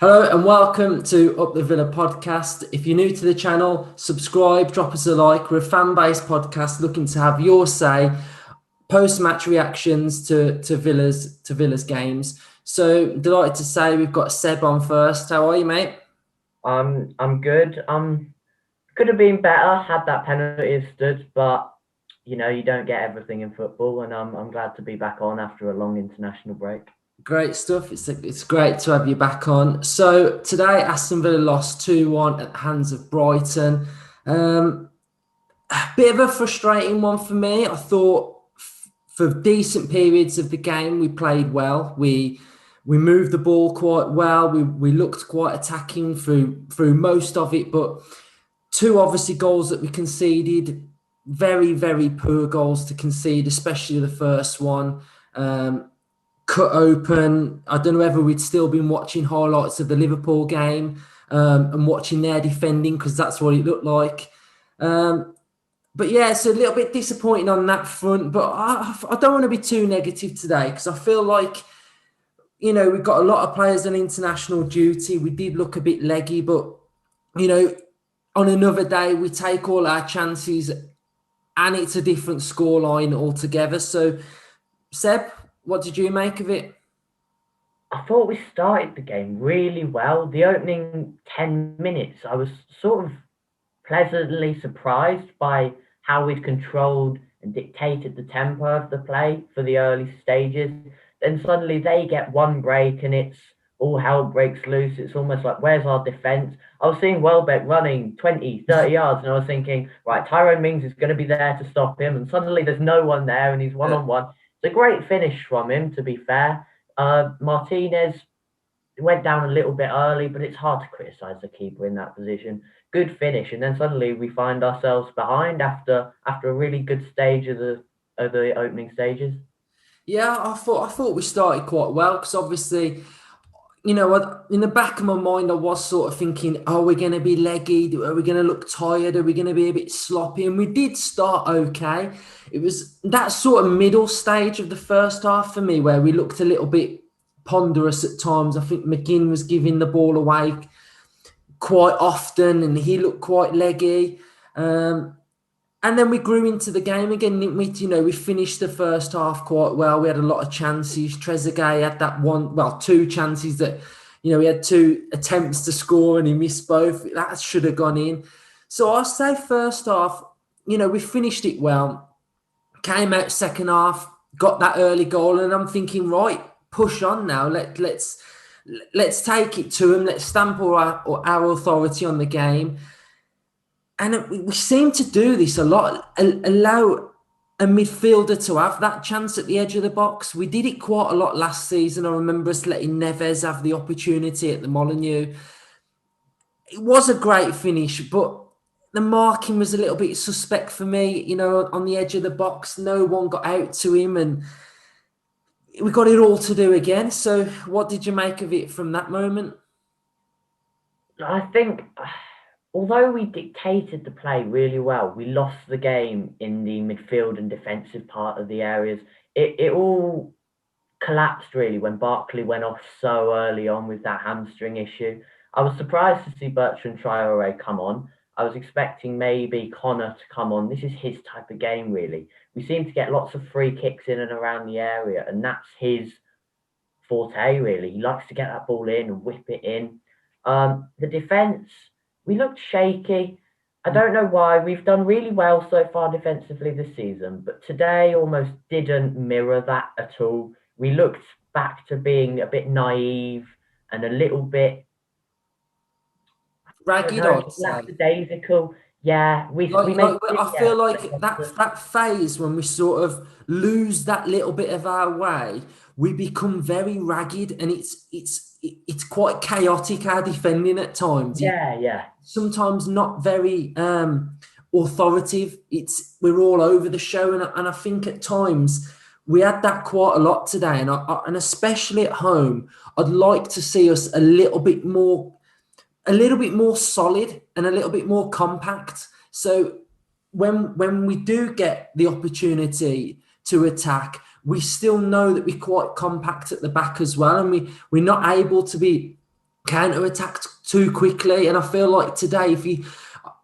Hello and welcome to Utv Podcast. If you're new to the channel, subscribe, drop us a like. We're a fan-based podcast looking to have your say, post-match reactions to Villa's games. So delighted to say we've got Seb on first. How are you, mate? I'm good. Could have been better had that penalty stood, but you don't get everything in football, and I'm glad to be back on after a long international break. Great stuff. It's great to have you back on. So today, Aston Villa lost 2-1 at the hands of Brighton. A bit of a frustrating one for me. I thought for decent periods of the game, we played well. We moved the ball quite well. We looked quite attacking through most of it, but two obviously goals that we conceded, very, very poor goals to concede, especially the first one. Cut open. I don't know whether we'd still been watching highlights of the Liverpool game and watching their defending, because that's what it looked like. But yeah, it's a little bit disappointing on that front. But I don't want to be too negative today, because I feel like, we've got a lot of players on international duty. We did look a bit leggy, but, on another day, we take all our chances and it's a different scoreline altogether. So, Seb, what did you make of it? I thought we started the game really well. The opening 10 minutes, I was sort of pleasantly surprised by how we'd controlled and dictated the tempo of the play for the early stages. Then suddenly they get one break and it's all hell breaks loose. It's almost like, where's our defence? I was seeing Welbeck running 20, 30 yards, and I was thinking, right, Tyrone Mings is going to be there to stop him. And suddenly there's no one there and he's one-on-one. It's a great finish from him, to be fair. Martinez went down a little bit early, but it's hard to criticise the keeper in that position. Good finish, and then suddenly we find ourselves behind after a really good stage of the opening stages. Yeah, I thought we started quite well, because obviously, in the back of my mind, I was sort of thinking, are we going to be leggy? Are we going to look tired? Are we going to be a bit sloppy? And we did start okay. It was that sort of middle stage of the first half for me where we looked a little bit ponderous at times. I think McGinn was giving the ball away quite often and he looked quite leggy. And then we grew into the game again, didn't we? We finished the first half quite well. We had a lot of chances. Trezeguet had two chances that, he had two attempts to score and he missed both. That should have gone in. So I'll say first half, we finished it well. Came out second half, got that early goal, and I'm thinking, right, push on now. Let's take it to him. Let's stamp our authority on the game. And we seem to do this a lot, allow a midfielder to have that chance at the edge of the box. We did it quite a lot last season. I remember us letting Neves have the opportunity at the Molineux. It was a great finish, but the marking was a little bit suspect for me, on the edge of the box. No one got out to him and we got it all to do again. So what did you make of it from that moment? I think, although we dictated the play really well, we lost the game in the midfield and defensive part of the areas. It all collapsed really when Barkley went off so early on with that hamstring issue. I was surprised to see Bertrand Traore come on. I was expecting maybe Connor to come on. This is his type of game, really. We seem to get lots of free kicks in and around the area, and that's his forte, really. He likes to get that ball in and whip it in. The defence, we looked shaky. I don't know why. We've done really well so far defensively this season, but today almost didn't mirror that at all. We looked back to being a bit naive and a little bit ragged, I'd say. lackadaisical. Yeah, I feel like that phase when we sort of lose that little bit of our way, we become very ragged, and it's quite chaotic, our defending at times. Yeah. Sometimes not very authoritative. We're all over the show, and I think at times we had that quite a lot today, and especially at home, I'd like to see us a little bit more solid and a little bit more compact. So when we do get the opportunity to attack, we still know that we're quite compact at the back as well, and we're not able to be counter-attacked too quickly. And I feel like today,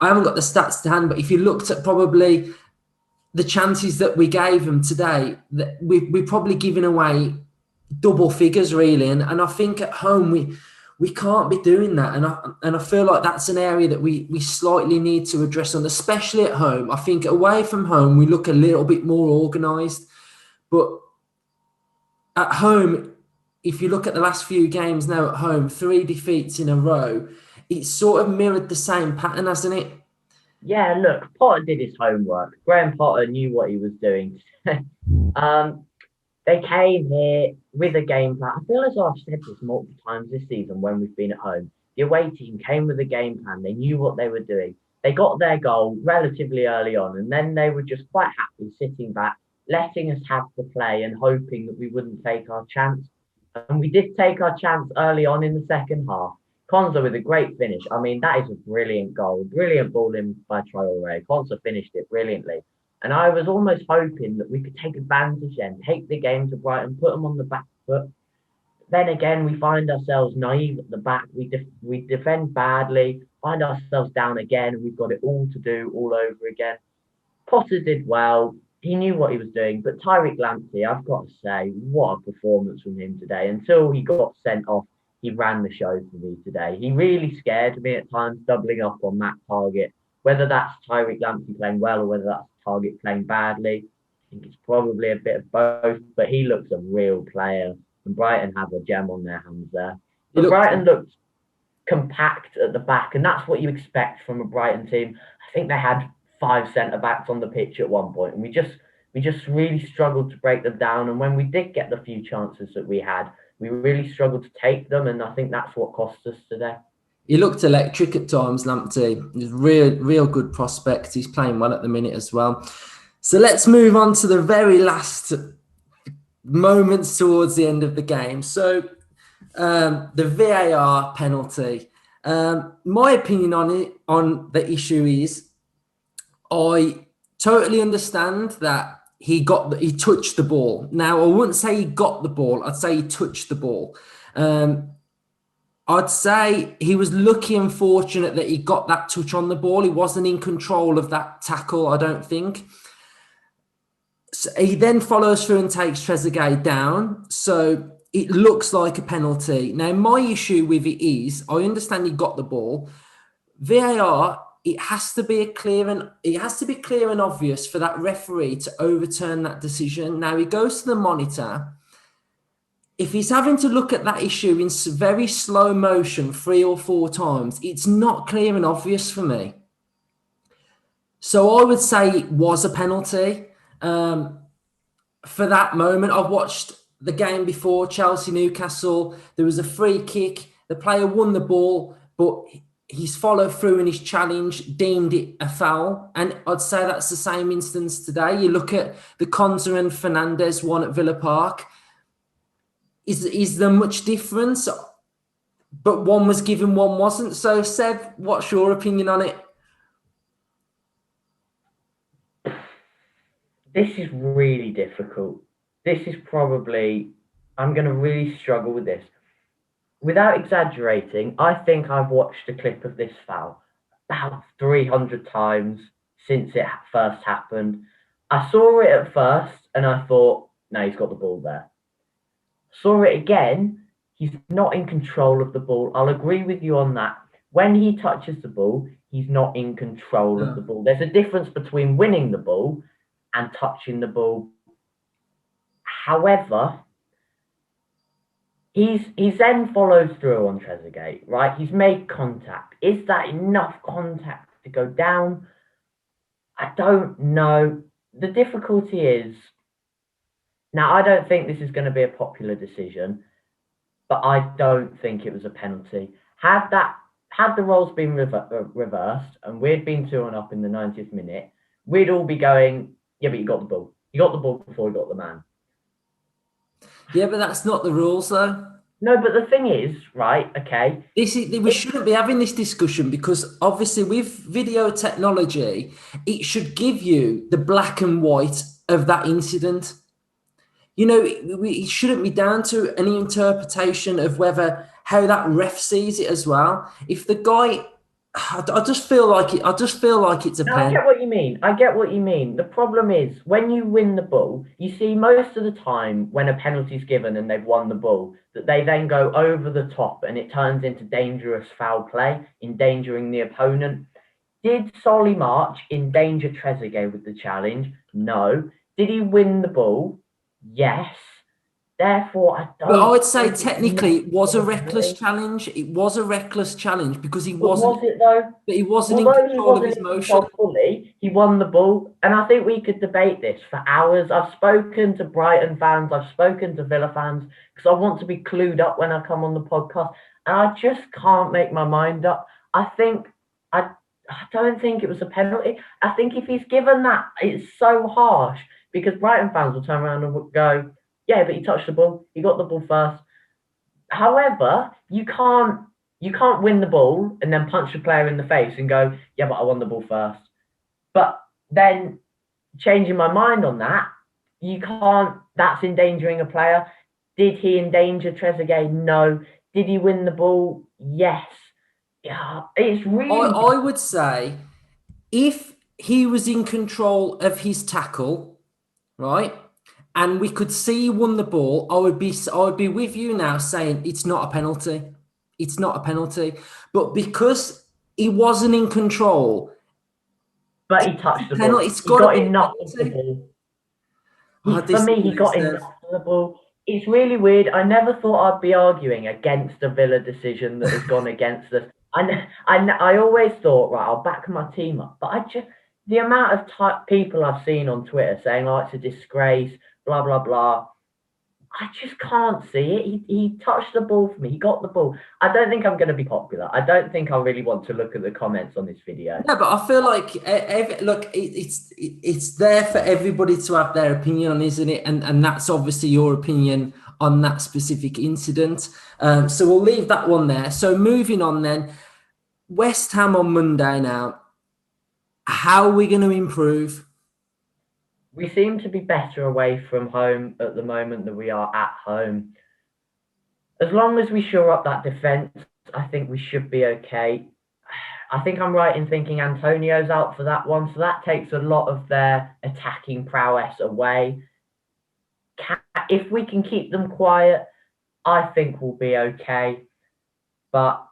I haven't got the stats to hand, but if you looked at probably the chances that we gave them today, that we're probably giving away double figures really. And I think at home we can't be doing that. And I feel like that's an area that we slightly need to address on, especially at home. I think away from home, we look a little bit more organised. But at home, if you look at the last few games now at home, 3 defeats in a row, it's sort of mirrored the same pattern, hasn't it? Yeah, look, Potter did his homework. Graham Potter knew what he was doing. They came here with a game plan. I feel as though I've said this multiple times this season when we've been at home. The away team came with a game plan. They knew what they were doing. They got their goal relatively early on, and then they were just quite happy sitting back, letting us have the play and hoping that we wouldn't take our chance. And we did take our chance early on in the second half. Konsa with a great finish. I mean, that is a brilliant goal. Brilliant ball in by Traore. Konsa finished it brilliantly. And I was almost hoping that we could take advantage then, take the game to Brighton, put them on the back foot. Then again, we find ourselves naive at the back. We defend badly, find ourselves down again, and we've got it all to do all over again. Potter did well. He knew what he was doing. But Tyreek Lamptey, I've got to say, what a performance from him today. Until he got sent off, he ran the show for me today. He really scared me at times, doubling up on Matt Target. Whether that's Tyreek Lamptey playing well or whether that's Target playing badly, I think it's probably a bit of both. But he looks a real player. And Brighton have a gem on their hands there. But Brighton looked compact at the back. And that's what you expect from a Brighton team. I think they had 5 centre-backs on the pitch at one point. And we just really struggled to break them down. And when we did get the few chances that we had, we really struggled to take them, and I think that's what cost us today. He looked electric at times, Lamptey. He's a real good prospect. He's playing well at the minute as well. So let's move on to the very last moments towards the end of the game. So the VAR penalty. My opinion on the issue is, I totally understand that he touched the ball. Now, I wouldn't say he got the ball. I'd say he touched the ball. I'd say he was lucky and fortunate that he got that touch on the ball. He wasn't in control of that tackle, I don't think. So he then follows through and takes Trezeguet down. So it looks like a penalty. Now, my issue with it is, I understand he got the ball. VAR, it has to be clear and obvious for that referee to overturn that decision. Now he goes to the monitor. If he's having to look at that issue in very slow motion 3 or 4 times, it's not clear and obvious for me. So I would say it was a penalty for that moment. I've watched the game before, Chelsea-Newcastle. There was a free kick. The player won the ball, but he's followed through in his challenge, deemed it a foul. And I'd say that's the same instance today. You look at the Konsa and Fernandes one at Villa Park. Is there much difference? But one was given, one wasn't. So, Seb, what's your opinion on it? This is really difficult. This is probably, I'm going to really struggle with this. Without exaggerating, I think I've watched a clip of this foul about 300 times since it first happened. I saw it at first and I thought, no, he's got the ball there. Saw it again, he's not in control of the ball. I'll agree with you on that. When he touches the ball, he's not in control of the ball. There's a difference between winning the ball and touching the ball. However, he's then follows through on Trezeguet, right? He's made contact. Is that enough contact to go down? I don't know. The difficulty is, now I don't think this is going to be a popular decision, but I don't think it was a penalty. Had the roles been reversed and we'd been 2-1 in the 90th minute, we'd all be going, yeah, but you got the ball. You got the ball before you got the man. Yeah, but that's not the rules, though. No, but the thing is, right, okay. We shouldn't be having this discussion because obviously with video technology, it should give you the black and white of that incident. You know, it shouldn't be down to any interpretation of whether how that ref sees it as well. If the guy, I just feel like it. I just feel like it's a No, I pen. get what you mean. I get what you mean. The problem is when you win the ball, you see most of the time when a penalty's given and they've won the ball, that they then go over the top and it turns into dangerous foul play, endangering the opponent. Did Solly March endanger Trezeguet with the challenge? No. Did he win the ball? Yes. Therefore, I But I don't would say think it's technically it was a reckless necessary. challenge. It was a reckless challenge because he But wasn't. was it though? But he wasn't in Although he control of wasn't his in motion. control fully, he won the ball. And I think we could debate this for hours. I've spoken to Brighton fans, I've spoken to Villa fans, because I want to be clued up when I come on the podcast. And I just can't make my mind up. I don't think it was a penalty. I think if he's given that, it's so harsh because Brighton fans will turn around and go, yeah, but he touched the ball. He got the ball first. However, you can't win the ball and then punch the player in the face and go, yeah, but I won the ball first. But then changing my mind on that, you can't, that's endangering a player. Did he endanger Trezeguet? No. Did he win the ball? Yes. Yeah, it's really. I would say if he was in control of his tackle, right, and we could see he won the ball, I would be with you now saying it's not a penalty. It's not a penalty. But because he wasn't in control, But he touched the ball. penalty. It's He got to got be a enough of the penalty. ball. I For me, he disagree, got Steph. enough of the ball. It's really weird. I never thought I'd be arguing against a Villa decision that has gone against us. I always thought, right, I'll back my team up. But the amount of people I've seen on Twitter saying, oh, it's a disgrace, blah, blah, blah. I just can't see it. He touched the ball for me. He got the ball. I don't think I'm going to be popular. I don't think I really want to look at the comments on this video. No, but I feel like look, it's there for everybody to have their opinion on, isn't it? And that's obviously your opinion on that specific incident. So we'll leave that one there. So moving on then, West Ham on Monday now. How are we going to improve? We seem to be better away from home at the moment than we are at home. As long as we shore up that defence, I think we should be okay. I think I'm right in thinking Antonio's out for that one, so that takes a lot of their attacking prowess away. If we can keep them quiet, I think we'll be okay. But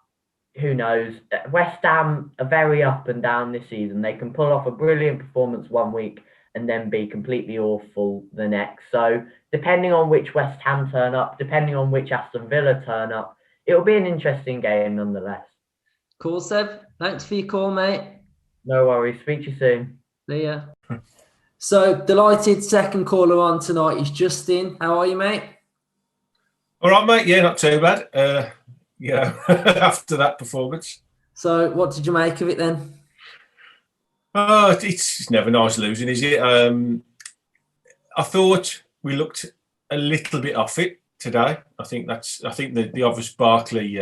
who knows? West Ham are very up and down this season. They can pull off a brilliant performance one week and then be completely awful the next. So depending on which West Ham turn up, depending on which Aston Villa turn up, it'll be an interesting game nonetheless. Cool, Seb. Thanks for your call, mate. No worries. Speak to you soon. See ya. So delighted second caller on tonight is Justin. How are you, mate? All right, mate. Yeah, not too bad. After that performance. So what did you make of it then? Oh, it's never nice losing, is it? I thought we looked a little bit off it today. I think the obvious Barkley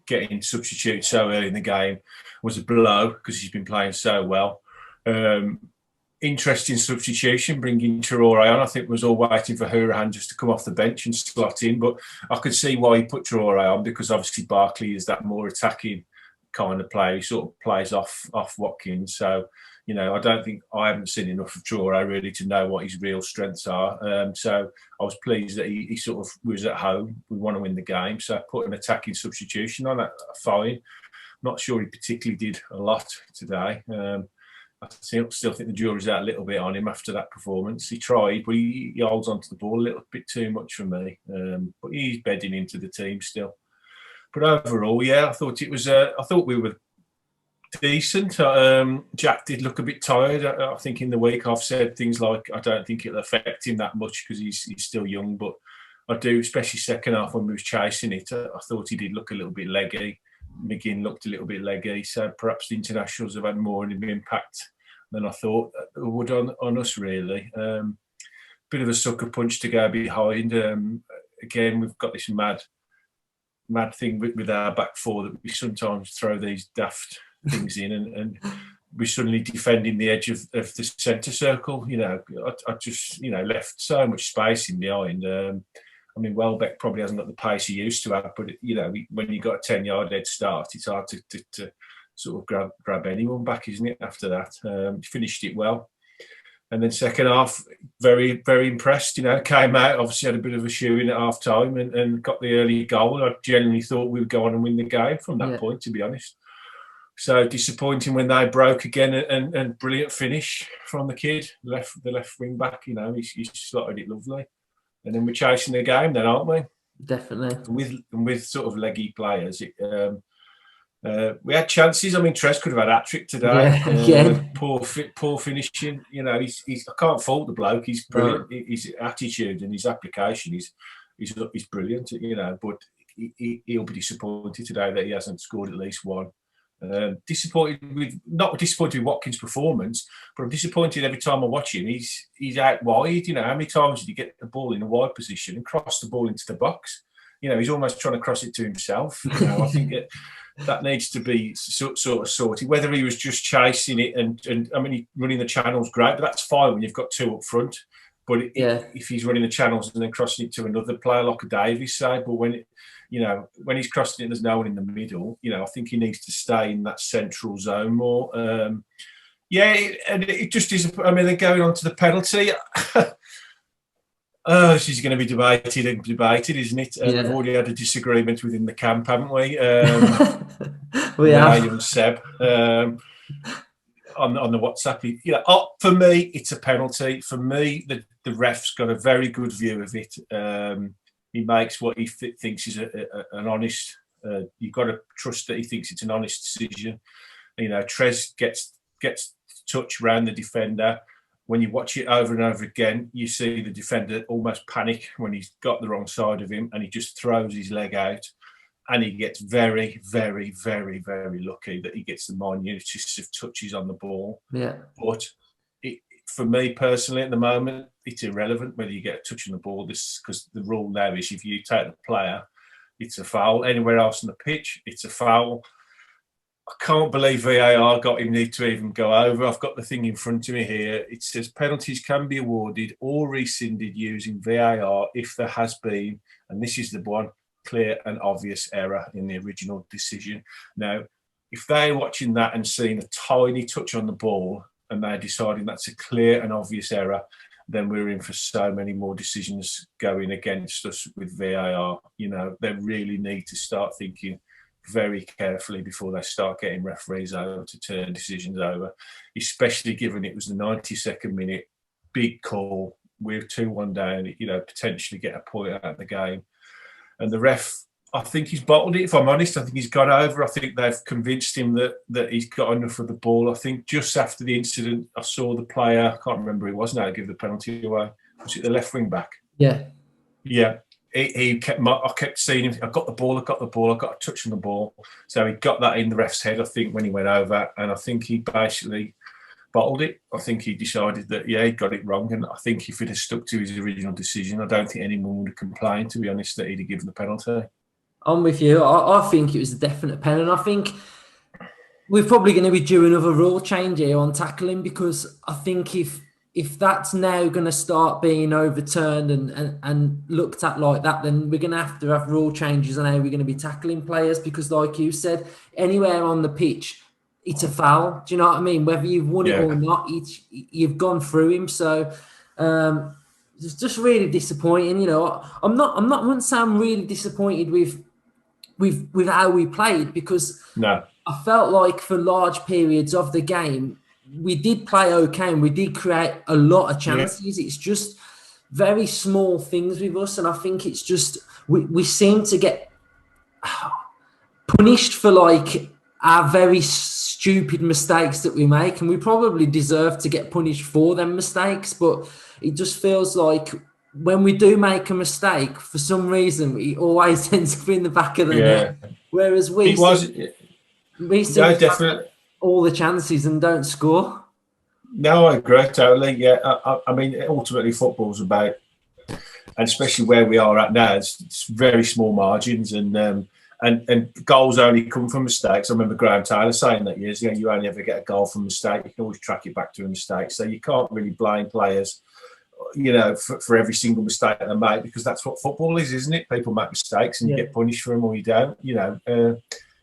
getting substituted so early in the game was a blow because he's been playing so well. Interesting substitution, bringing Traore on. I think was all waiting for Hourihane just to come off the bench and slot in, but I could see why he put Traore on because obviously Barkley is that more attacking kind of player. He sort of plays off Watkins. So, I haven't seen enough of Traore really to know what his real strengths are. So I was pleased that he sort of was at home. We want to win the game. So I put an attacking substitution on that, fine. Not sure he particularly did a lot today. I still think the jury's out a little bit on him after that performance. He tried, but he holds onto the ball a little bit too much for me. But he's bedding into the team still. But overall, yeah, I thought we were decent. Jack did look a bit tired. I think in the week I've said things like I don't think it'll affect him that much because he's still young. But I do, especially second half when we was chasing it. I thought he did look a little bit leggy. McGinn looked a little bit leggy. So perhaps the internationals have had more of an impact than I thought it would on us, really. Bit of a sucker punch to go behind. Again, we've got this mad thing with our back four that we sometimes throw these daft things in and we're suddenly defending the edge of the centre circle. I just, left so much space in behind. I mean, Welbeck probably hasn't got the pace he used to have, but when you got a 10-yard head start, it's hard to sort of grab anyone back, isn't it? After that, finished it well, and then second half, very, very impressed. Came out, obviously had a bit of a shoe-in at half time, and got the early goal. I genuinely thought we would go on and win the game from that point, to be honest. So disappointing when they broke again, and brilliant finish from the kid, the left wing back. He slotted it lovely. And then we're chasing the game, then, aren't we? Definitely. With sort of leggy players, we had chances. I mean, Tres could have had a hat-trick today. Again. Poor finishing. I can't fault the bloke. He's brilliant. His attitude and his application is brilliant. But he'll be disappointed today that he hasn't scored at least one. Not disappointed with Watkins' performance, but I'm disappointed every time I watch him. He's out wide. How many times did he get the ball in a wide position and cross the ball into the box? He's almost trying to cross it to himself. I think that needs to be sort of sorted. Whether he was just chasing it and I mean, running the channels, great, but that's fine when you've got two up front. But if he's running the channels and then crossing it to another player like a Davies, say, but when he's crossing it and there's no one in the middle, I think he needs to stay in that central zone more. And it just is. I mean, they're going on to the penalty. This is going to be debated, isn't it? We've already had a disagreement within the camp, haven't we? We have. And Seb on the WhatsApp. For me, it's a penalty. For me, the ref's got a very good view of it. He makes what he thinks is an honest. You've got to trust that he thinks it's an honest decision. Tres gets touch around the defender. When you watch it over and over again, you see the defender almost panic when he's got the wrong side of him, and he just throws his leg out, and he gets very, very, very, very lucky that he gets the minutest of touches on the ball. Yeah. But for me personally, at the moment, it's irrelevant whether you get a touch on the ball. Because the rule now is if you take the player, it's a foul. Anywhere else on the pitch, it's a foul. I can't believe VAR got him need to even go over. I've got the thing in front of me here. It says penalties can be awarded or rescinded using VAR if there has been, and this is the one, clear and obvious error in the original decision. Now, if they're watching that and seeing a tiny touch on the ball and they're deciding that's a clear and obvious error, then we're in for so many more decisions going against us with VAR. They really need to start thinking very carefully before they start getting referees over to turn decisions over, especially given it was the 92nd minute, big call, we're 2-1 down, potentially get a point out of the game. And the ref, I think he's bottled it, if I'm honest. I think he's got over. I think they've convinced him that he's got enough of the ball. I think just after the incident, I saw the player, I can't remember who it was now, give the penalty away. Was it the left wing back? Yeah. Yeah. I kept seeing him. I got the ball. I got a touch on the ball. So he got that in the ref's head, I think, when he went over. And I think he basically bottled it. I think he decided that, he got it wrong. And I think if he'd have stuck to his original decision, I don't think anyone would have complained, to be honest, that he'd have given the penalty. I'm with you. I think it was a definite pen. And I think we're probably going to be due another rule change here on tackling, because I think if that's now going to start being overturned and looked at like that, then we're going to have rule changes on how we're going to be tackling players, because like you said, anywhere on the pitch, it's a foul. Do you know what I mean? Whether you've won it or not, you've gone through him. So it's just really disappointing. I wouldn't say I'm really disappointed with how we played, because I felt like for large periods of the game, we did play okay and we did create a lot of chances. It's just very small things with us, and I think it's just we seem to get punished for like our very stupid mistakes that we make, and we probably deserve to get punished for them mistakes. But it just feels like when we do make a mistake, for some reason, it always ends up in the back of the net. Whereas we definitely all the chances and don't score. No, I agree totally. Yeah, I mean, ultimately, football's about, and especially where we are at now, it's very small margins, and goals only come from mistakes. I remember Graham Taylor saying that years ago, you only ever get a goal from a mistake. You can always track it back to a mistake. So you can't really blame players for every single mistake they make, because that's what football is, isn't it? People make mistakes and you get punished for them or you don't.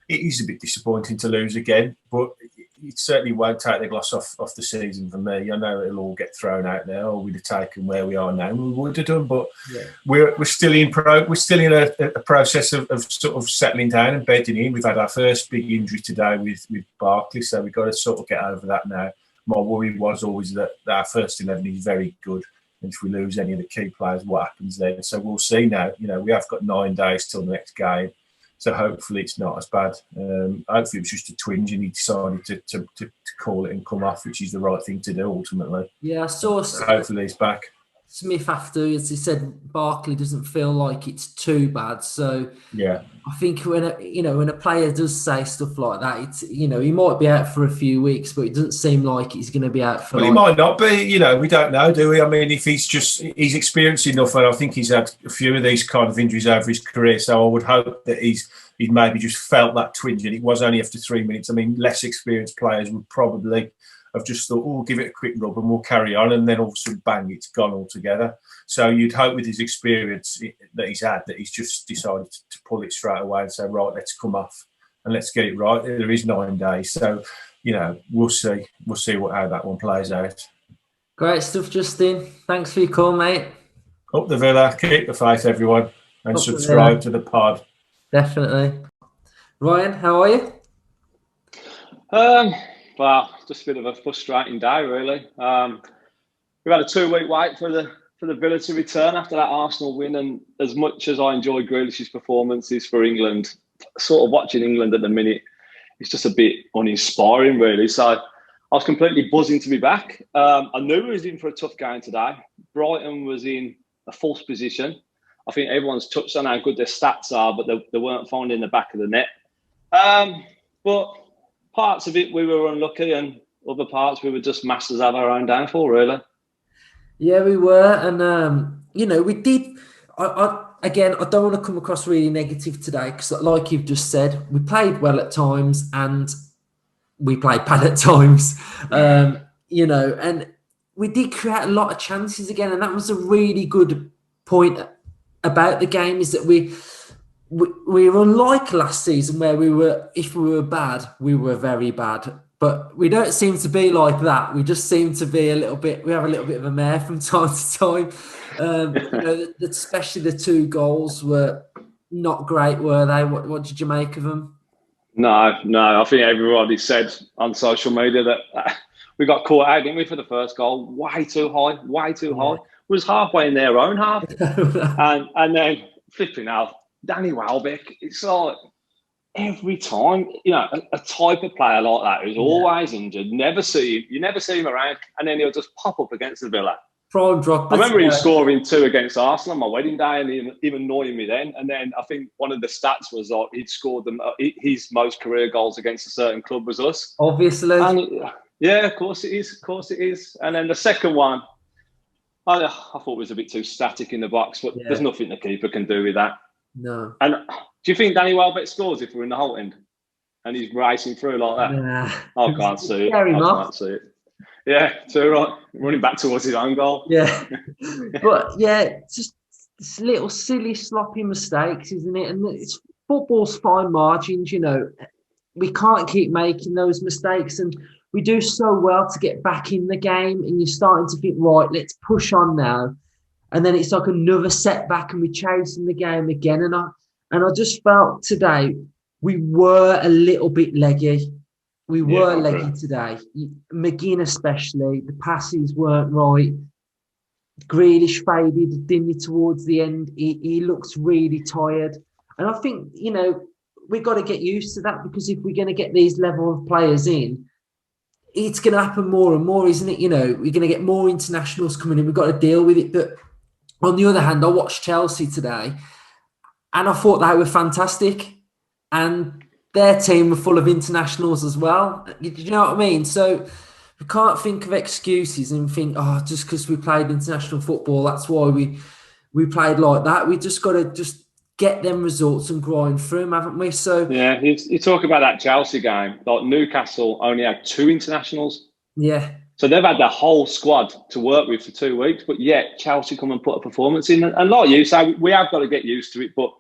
It is a bit disappointing to lose again, but it certainly won't take the gloss off the season for me. I know it'll all get thrown out now, or we'd have taken where we are now. We would have done, but we're still in a process of sort of settling down and bedding in. We've had our first big injury today with Barkley, so we've got to sort of get over that now. My worry was always that our first 11 is very good, and if we lose any of the key players, what happens then? So we'll see now. We have got 9 days till the next game. So hopefully it's not as bad. Hopefully it was just a twinge and he decided to call it and come off, which is the right thing to do ultimately. Yeah, I saw. So hopefully he's back. Smith afterwards, he said Barkley doesn't feel like it's too bad. So yeah, I think when a player does say stuff like that, it's he might be out for a few weeks, but it doesn't seem like he's going to be out for. Well, he might not be. We don't know, do we? I mean, if he's experienced enough, and I think he's had a few of these kind of injuries over his career, so I would hope that he'd maybe just felt that twinge, and it was only after 3 minutes. I mean, less experienced players would probably have just thought, we'll give it a quick rub and we'll carry on, and then all of a sudden, bang, it's gone altogether. So you'd hope with his experience that he's had, that he's just decided to pull it straight away and say, right, let's come off and let's get it right. There is 9 days. So, we'll see. We'll see how that one plays out. Great stuff, Justin. Thanks for your call, mate. Up the Villa. Keep the faith, everyone. And subscribe to the pod. Definitely. Ryan, how are you? Well, just a bit of a frustrating day, really. We've had a 2-week wait for the Villa to return after that Arsenal win, and as much as I enjoy Grealish's performances for England, sort of watching England at the minute, it's just a bit uninspiring, really. So I was completely buzzing to be back. I knew we was in for a tough game today. Brighton was in a false position. I think everyone's touched on how good their stats are, but they weren't finding the back of the net. But parts of it we were unlucky, and other parts we were just masters of our own downfall, really. Yeah, we were, and we did. I don't want to come across really negative today, because, like you've just said, we played well at times and we played bad at times. And we did create a lot of chances again, and that was a really good point about the game, is that we were unlike last season, where if we were bad, we were very bad. But we don't seem to be like that. We just seem to be we have a little bit of a mare from time to time. Especially the 2 goals were not great, were they? What did you make of them? No. I think everybody said on social media that we got caught out, didn't we, for the first goal? Way too high. It was halfway in their own half. and then flipping out. Danny Welbeck, it's like every time, a type of player like that who's always injured, you never see him around, and then he'll just pop up against the Villa. Prime Drogba. I remember him scoring 2 against Arsenal on my wedding day, and even annoying me then. And then I think one of the stats was like he'd scored his most career goals against a certain club was us. Obviously. And yeah, of course it is. And then the second one, I thought it was a bit too static in the box, but there's nothing the keeper can do with that. No. And do you think Danny Welbeck scores if we're in the Holt end and he's racing through like that? Nah. I can't see it. I can't see it. Yeah, too right. Running back towards his own goal. Yeah. But yeah, just little silly sloppy mistakes, isn't it? And football's fine margins, We can't keep making those mistakes, and we do so well to get back in the game, and you're starting to think, right, let's push on now. And then it's like another setback, and we're chasing the game again. And I just felt today we were a little bit leggy. We were leggy today. McGinn especially, the passes weren't right. Grealish faded, didn't he, towards the end? He looks really tired. And I think, we've got to get used to that, because if we're going to get these level of players in, it's going to happen more and more, isn't it? We're going to get more internationals coming in. We've got to deal with it. But on the other hand, I watched Chelsea today and I thought they were fantastic. And their team were full of internationals as well. Do you know what I mean? So we can't think of excuses and think, just because we played international football, that's why we played like that. We just got to just get them results and grind through them, haven't we? So yeah, you talk about that Chelsea game. Like Newcastle only had 2 internationals. Yeah. So they've had their whole squad to work with for 2 weeks, but yet Chelsea come and put a performance in. And like you say, we have got to get used to it. But,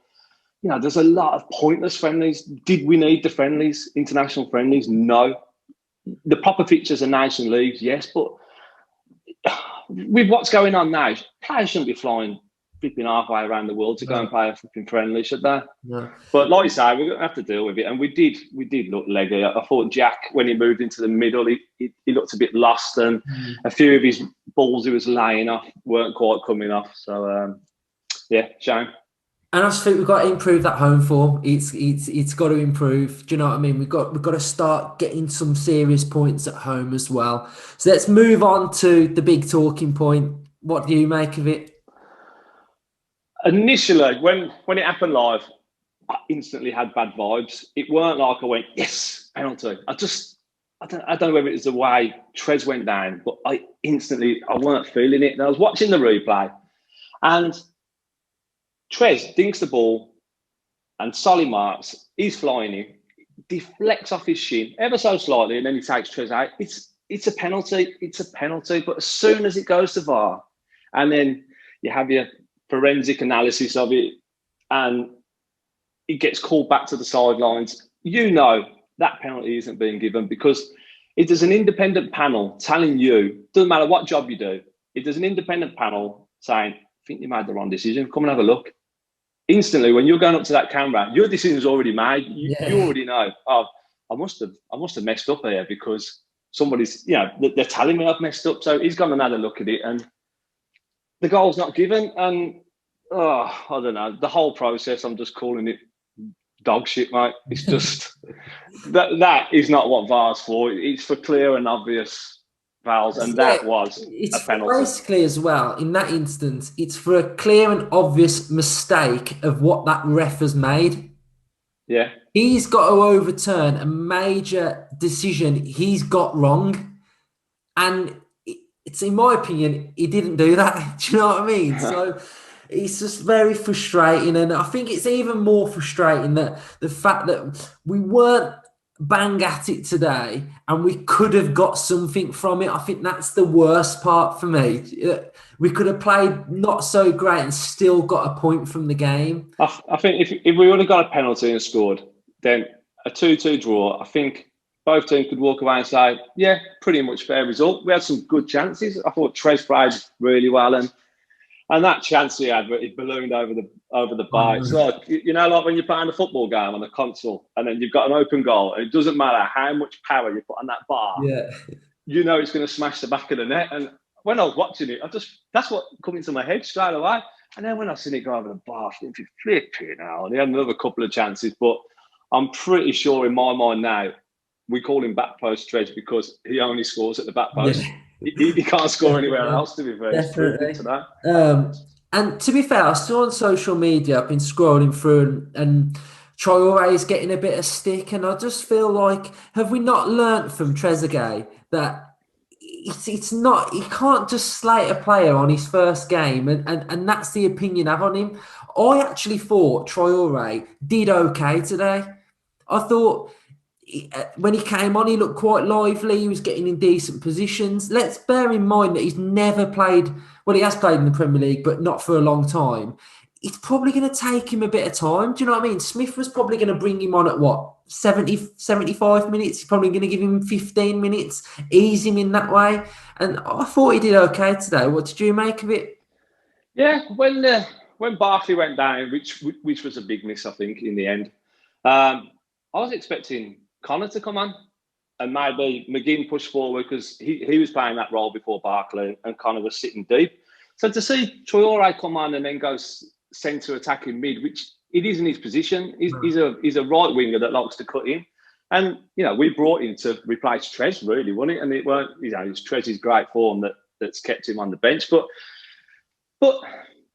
there's a lot of pointless friendlies. Did we need the friendlies, international friendlies? No. The proper fixtures are Nation Leagues, yes. But with what's going on now, players shouldn't be flying flipping halfway around the world to go and play a flipping friendly, should they? No. But like you say, we're going to have to deal with it. And we did look leggy. I thought Jack, when he moved into the middle, he looked a bit lost, and a few of his balls he was laying off weren't quite coming off. So, shame. And I just think we've got to improve that home form. It's got to improve. Do you know what I mean? We've got to start getting some serious points at home as well. So let's move on to the big talking point. What do you make of it? Initially, when it happened live, I instantly had bad vibes. It weren't like I went, yes, penalty. I don't know whether it was the way Trez went down, but I weren't feeling it. And I was watching the replay, and Trez dinks the ball, and Solly marks. He's flying in, deflects off his shin ever so slightly, and then he takes Trez out. It's a penalty. It's a penalty. But as soon as it goes to VAR, and then you have your forensic analysis of it, and it gets called back to the sidelines, that penalty isn't being given, because if there's an independent panel telling you, doesn't matter what job you do, if there's an independent panel saying, I think you made the wrong decision, come and have a look. Instantly, when you're going up to that camera, your decision's already made. You already know, I must have messed up here, because somebody's, they're telling me I've messed up. So he's gone and had a look at it, and the goal's not given. And I don't know, the whole process, I'm just calling it dog shit, mate. It's just that is not what VAR's for. It's for clear and obvious fouls, and that was a penalty. Basically, as well, in that instance, it's for a clear and obvious mistake of what that ref has made. Yeah. He's got to overturn a major decision he's got wrong. And it's, in my opinion, he didn't do that. Do you know what I mean? So it's just very frustrating. And I think it's even more frustrating that the fact that we weren't bang at it today and we could have got something from it. I think that's the worst part for me. We could have played not so great and still got a point from the game. I think if we would have got a penalty and scored, then a 2-2 draw, I think both teams could walk away and say, yeah, pretty much fair result. We had some good chances. I thought Trez played really well, and that chance he had, it ballooned over the bar. It's like, like when you're playing a football game on a console and then you've got an open goal, and it doesn't matter how much power you put on that bar, it's going to smash the back of the net. And when I was watching it, that's what come into my head straight away. And then when I seen it go over the bar, I think, flipping now. And he had another couple of chances, but I'm pretty sure in my mind now, we call him back post Trez because he only scores at the back post. Yeah. He can't score anywhere else, to be fair. Definitely. To that. And to be fair, I saw on social media, I've been scrolling through, and Traore is getting a bit of stick, and I just feel like, have we not learnt from Trezeguet that it's not, he can't just slate a player on his first game, and that's the opinion I have on him. I actually thought Traore did okay today. I thought when he came on, he looked quite lively. He was getting in decent positions. Let's bear in mind that he's never played, well, he has played in the Premier League, but not for a long time. It's probably going to take him a bit of time. Do you know what I mean? Smith was probably going to bring him on at 70, 75 minutes. He's probably going to give him 15 minutes, ease him in that way. And I thought he did okay today. What did you make of it? Yeah, when Barkley went down, which was a big miss, I think, in the end, I was expecting Connor to come on and maybe McGinn push forward, because he was playing that role before Barkley and Connor was sitting deep. So to see Traore come on and then go centre attacking mid, which it isn't his position. He's a right winger that likes to cut in. And, we brought him to replace Trez, really, wasn't it? And it weren't, it's Trez's great form that's kept him on the bench. But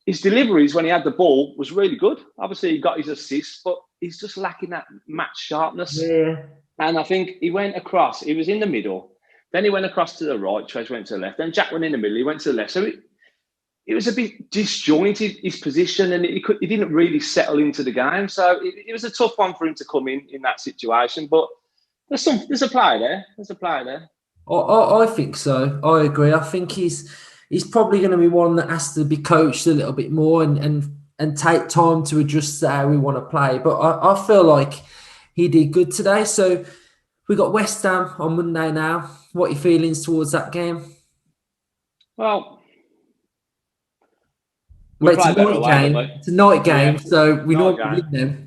his deliveries when he had the ball was really good. Obviously, he got his assists, but he's just lacking that match sharpness. Yeah. And I think he went across. He was in the middle. Then he went across to the right. Trez went to the left. Then Jack went in the middle. He went to the left. So it was a bit disjointed, his position, and he didn't really settle into the game. So it was a tough one for him to come in that situation. But there's a player there. There's a player there. I think so. I agree. I think he's probably going to be one that has to be coached a little bit more and take time to adjust to how we want to play. But I feel like he did good today. So we got West Ham on Monday now. What are your feelings towards that game? Well, it's a night game. It's a night game, so we normally win them.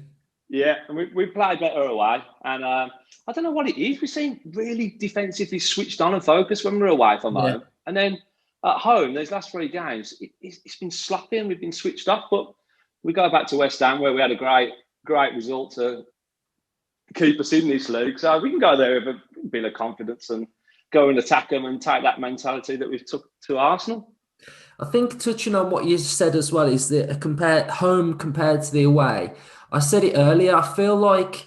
Yeah, and we played better away. And I don't know what it is. We seem really defensively switched on and focused when we're away from home. And then at home, those last 3 games, it's been sloppy and we've been switched off. But we go back to West Ham where we had a great result to keep us in this league. So we can go there with a bit of confidence and go and attack them and take that mentality that we've took to Arsenal. I think touching on what you said as well is that home compared to the away. I said it earlier. I feel like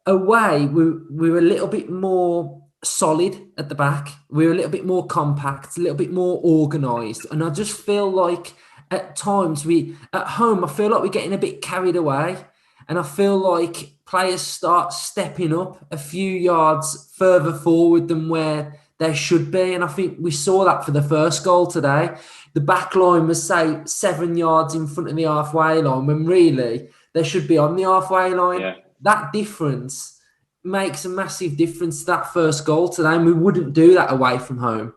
away we were a little bit more solid at the back. We were a little bit more compact, a little bit more organised, and I just feel like at times at home I feel like we're getting a bit carried away, and I feel like players start stepping up a few yards further forward than where they should be, and I think we saw that for the first goal today. The back line was, say, 7 yards in front of the halfway line when really they should be on the halfway line. Yeah. That difference makes a massive difference to that first goal today, and we wouldn't do that away from home.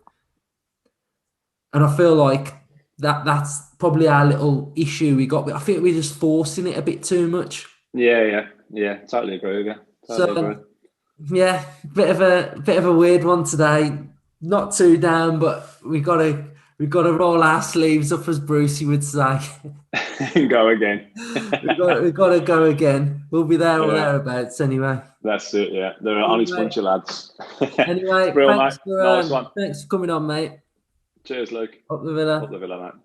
And I feel like that's probably our little issue we got. I think we're just forcing it a bit too much. Yeah. Totally agree with you. Totally agree. Yeah, bit of a weird one today. Not too down, but we got to roll our sleeves up, as Brucey would say. Go again. we got to go again. We'll be there or thereabouts anyway. That's it. Yeah, they're an honest bunch of lads. Anyway, nice one. Thanks for coming on, mate. Cheers, Luke. Up the Villa. Up the Villa, mate.